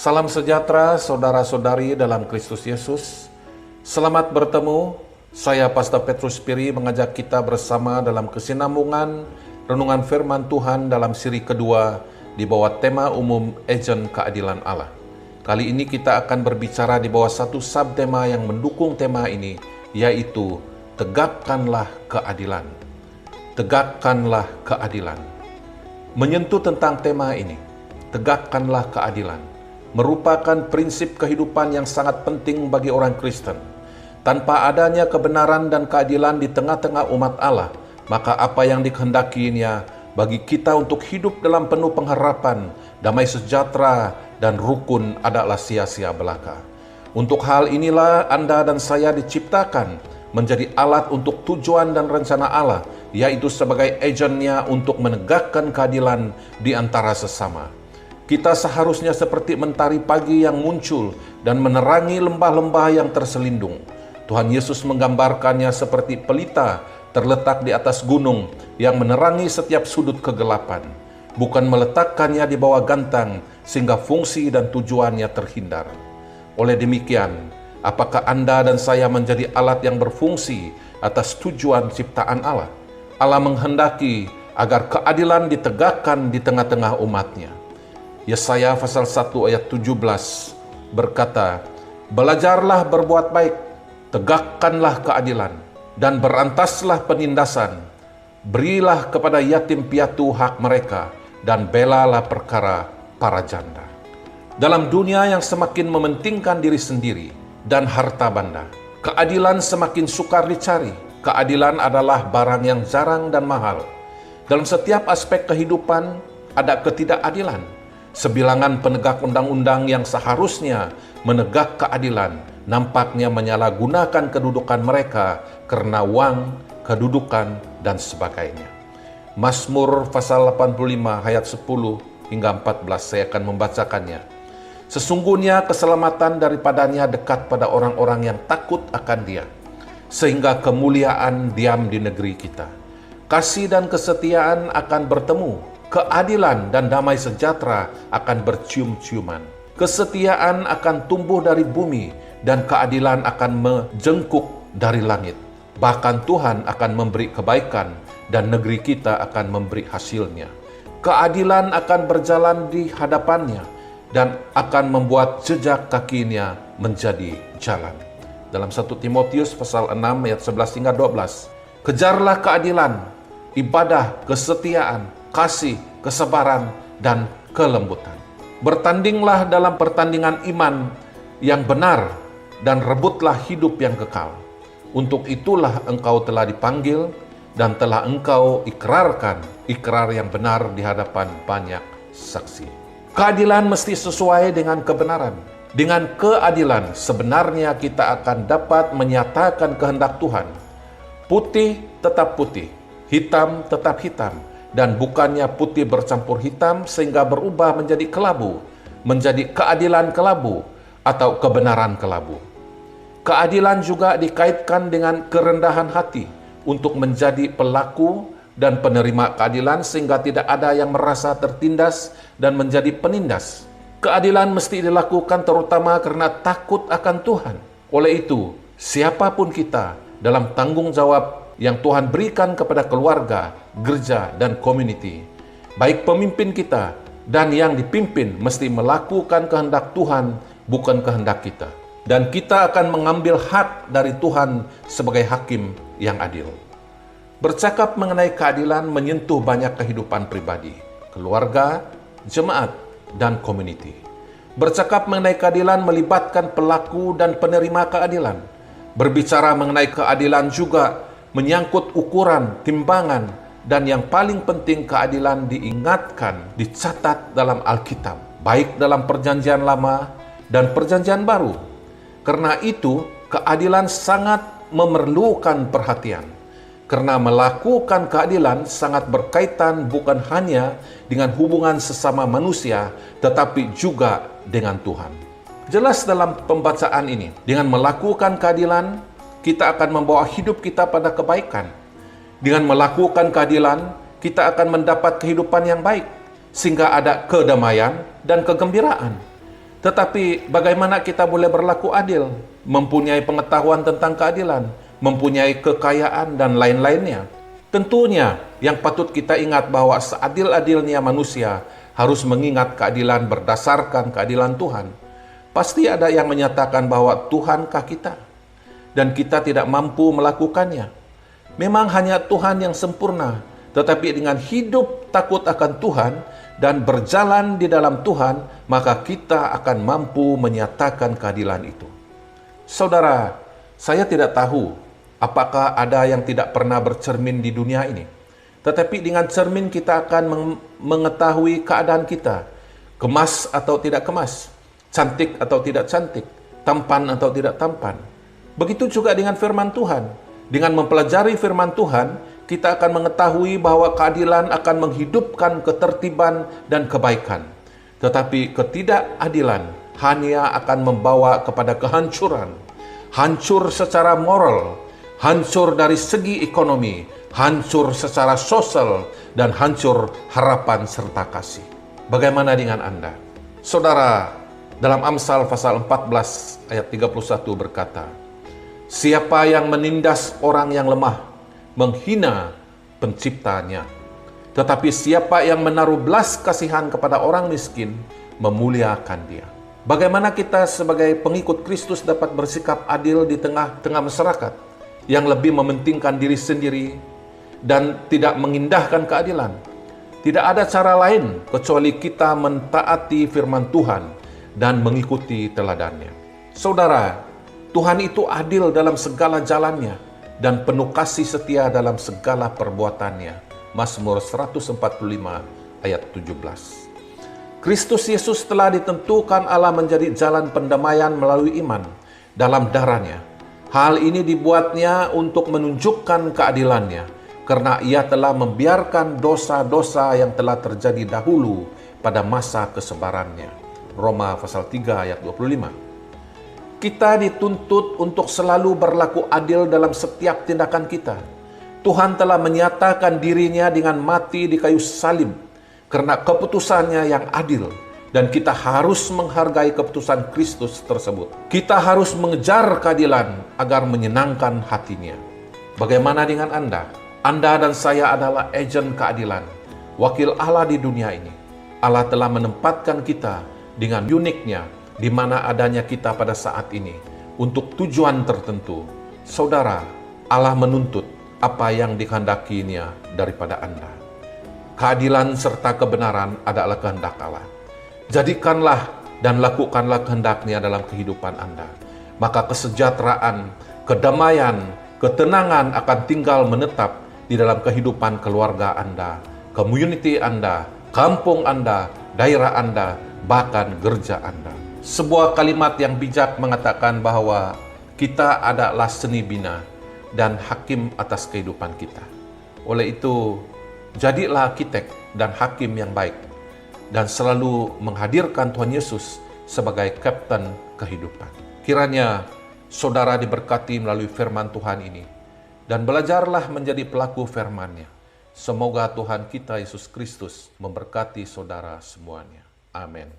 Salam sejahtera saudara-saudari dalam Kristus Yesus. Selamat bertemu. Saya Pastor Petrus Piri mengajak kita bersama dalam kesinambungan renungan firman Tuhan dalam siri kedua di bawah tema umum Agen Keadilan Allah. Kali ini kita akan berbicara di bawah satu subtema yang mendukung tema ini, yaitu tegakkanlah keadilan. Tegakkanlah keadilan. Menyentuh tentang tema ini, tegakkanlah keadilan, merupakan prinsip kehidupan yang sangat penting bagi orang Kristen. Tanpa adanya kebenaran dan keadilan di tengah-tengah umat Allah, maka apa yang dikehendakinya bagi kita untuk hidup dalam penuh pengharapan, damai sejahtera, dan rukun adalah sia-sia belaka. Untuk hal inilah Anda dan saya diciptakan menjadi alat untuk tujuan dan rencana Allah, yaitu sebagai agennya untuk menegakkan keadilan di antara sesama. Kita seharusnya seperti mentari pagi yang muncul dan menerangi lembah-lembah yang terselindung. Tuhan Yesus menggambarkannya seperti pelita terletak di atas gunung yang menerangi setiap sudut kegelapan, bukan meletakkannya di bawah gantang sehingga fungsi dan tujuannya terhindar. Oleh demikian, apakah Anda dan saya menjadi alat yang berfungsi atas tujuan ciptaan Allah? Allah menghendaki agar keadilan ditegakkan di tengah-tengah umatnya. Yesaya pasal 1 ayat 17 berkata, "Belajarlah berbuat baik, tegakkanlah keadilan, dan berantaslah penindasan. Berilah kepada yatim piatu hak mereka, dan belalah perkara para janda." Dalam dunia yang semakin mementingkan diri sendiri dan harta benda, keadilan semakin sukar dicari. Keadilan adalah barang yang jarang dan mahal. Dalam setiap aspek kehidupan ada ketidakadilan. Sebilangan penegak undang-undang yang seharusnya menegak keadilan nampaknya menyalahgunakan kedudukan mereka karena uang, kedudukan, dan sebagainya. Mazmur pasal 85 ayat 10 hingga 14 saya akan membacakannya. "Sesungguhnya keselamatan daripadanya dekat pada orang-orang yang takut akan Dia, sehingga kemuliaan diam di negeri kita. Kasih dan kesetiaan akan bertemu, keadilan dan damai sejahtera akan bercium-ciuman. Kesetiaan akan tumbuh dari bumi, dan keadilan akan menjengkuk dari langit. Bahkan Tuhan akan memberi kebaikan, dan negeri kita akan memberi hasilnya. Keadilan akan berjalan di hadapannya, dan akan membuat jejak kakinya menjadi jalan." Dalam 1 Timotius pasal 6 ayat 11 hingga 12. "Kejarlah keadilan, ibadah, kesetiaan, kasih, kesabaran, dan kelembutan. Bertandinglah dalam pertandingan iman yang benar, dan rebutlah hidup yang kekal. Untuk itulah engkau telah dipanggil, dan telah engkau ikrarkan ikrar yang benar di hadapan banyak saksi." Keadilan mesti sesuai dengan kebenaran. Dengan keadilan sebenarnya kita akan dapat menyatakan kehendak Tuhan. Putih tetap putih, hitam tetap hitam, dan bukannya putih bercampur hitam sehingga berubah menjadi kelabu, menjadi keadilan kelabu atau kebenaran kelabu. Keadilan juga dikaitkan dengan kerendahan hati untuk menjadi pelaku dan penerima keadilan sehingga tidak ada yang merasa tertindas dan menjadi penindas. Keadilan mesti dilakukan terutama karena takut akan Tuhan. Oleh itu, siapapun kita dalam tanggung jawab yang Tuhan berikan kepada keluarga, gereja, dan community, baik pemimpin kita dan yang dipimpin mesti melakukan kehendak Tuhan, bukan kehendak kita. Dan kita akan mengambil hak dari Tuhan sebagai hakim yang adil. Bercakap mengenai keadilan menyentuh banyak kehidupan pribadi, keluarga, jemaat, dan community. Bercakap mengenai keadilan melibatkan pelaku dan penerima keadilan. Berbicara mengenai keadilan juga menyangkut ukuran, timbangan, dan yang paling penting keadilan diingatkan, dicatat dalam Alkitab, baik dalam Perjanjian Lama dan Perjanjian Baru. Karena itu, keadilan sangat memerlukan perhatian. Karena melakukan keadilan sangat berkaitan bukan hanya dengan hubungan sesama manusia, tetapi juga dengan Tuhan. Jelas dalam pembacaan ini, dengan melakukan keadilan, kita akan membawa hidup kita pada kebaikan. Dengan melakukan keadilan, kita akan mendapat kehidupan yang baik, sehingga ada kedamaian dan kegembiraan. Tetapi bagaimana kita boleh berlaku adil? Mempunyai pengetahuan tentang keadilan, mempunyai kekayaan dan lain-lainnya. Tentunya yang patut kita ingat bahwa seadil-adilnya manusia harus mengingat keadilan berdasarkan keadilan Tuhan. Pasti ada yang menyatakan bahwa Tuhankah kita? Dan kita tidak mampu melakukannya. Memang hanya Tuhan yang sempurna, tetapi dengan hidup takut akan Tuhan dan berjalan di dalam Tuhan, maka kita akan mampu menyatakan keadilan itu. Saudara, saya tidak tahu apakah ada yang tidak pernah bercermin di dunia ini. Tetapi dengan cermin kita akan mengetahui keadaan kita. Kemas atau tidak kemas, cantik atau tidak cantik, tampan atau tidak tampan. Begitu juga dengan firman Tuhan. Dengan mempelajari firman Tuhan, kita akan mengetahui bahwa keadilan akan menghidupkan ketertiban dan kebaikan. Tetapi ketidakadilan hanya akan membawa kepada kehancuran. Hancur secara moral, hancur dari segi ekonomi, hancur secara sosial, dan hancur harapan serta kasih. Bagaimana dengan Anda? Saudara, dalam Amsal pasal 14 ayat 31 berkata, "Siapa yang menindas orang yang lemah, menghina penciptanya. Tetapi siapa yang menaruh belas kasihan kepada orang miskin, memuliakan dia." Bagaimana kita sebagai pengikut Kristus dapat bersikap adil di tengah-tengah masyarakat yang lebih mementingkan diri sendiri dan tidak mengindahkan keadilan? Tidak ada cara lain kecuali kita mentaati firman Tuhan dan mengikuti teladannya. Saudara, Tuhan itu adil dalam segala jalannya dan penuh kasih setia dalam segala perbuatannya. Mazmur 145 ayat 17. Kristus Yesus telah ditentukan Allah menjadi jalan pendamaian melalui iman dalam darahnya. Hal ini dibuatnya untuk menunjukkan keadilannya, karena ia telah membiarkan dosa-dosa yang telah terjadi dahulu pada masa kesebarannya. Roma pasal 3 ayat 25. Kita dituntut untuk selalu berlaku adil dalam setiap tindakan kita. Tuhan telah menyatakan dirinya dengan mati di kayu salib karena keputusannya yang adil, dan kita harus menghargai keputusan Kristus tersebut. Kita harus mengejar keadilan agar menyenangkan hatinya. Bagaimana dengan Anda? Anda dan saya adalah agen keadilan, wakil Allah di dunia ini. Allah telah menempatkan kita dengan uniknya di mana adanya kita pada saat ini untuk tujuan tertentu. Saudara, Allah menuntut apa yang dikehendakinya daripada Anda. Keadilan serta kebenaran adalah kehendak Allah. Jadikanlah dan lakukanlah kehendaknya dalam kehidupan Anda. Maka kesejahteraan, kedamaian, ketenangan akan tinggal menetap di dalam kehidupan keluarga Anda, community Anda, kampung Anda, daerah Anda, bahkan gereja Anda. Sebuah kalimat yang bijak mengatakan bahwa kita adalah seni bina dan hakim atas kehidupan kita. Oleh itu, jadilah arsitek dan hakim yang baik, dan selalu menghadirkan Tuhan Yesus sebagai kapten kehidupan. Kiranya saudara diberkati melalui firman Tuhan ini, dan belajarlah menjadi pelaku firman-Nya. Semoga Tuhan kita Yesus Kristus memberkati saudara semuanya. Amin.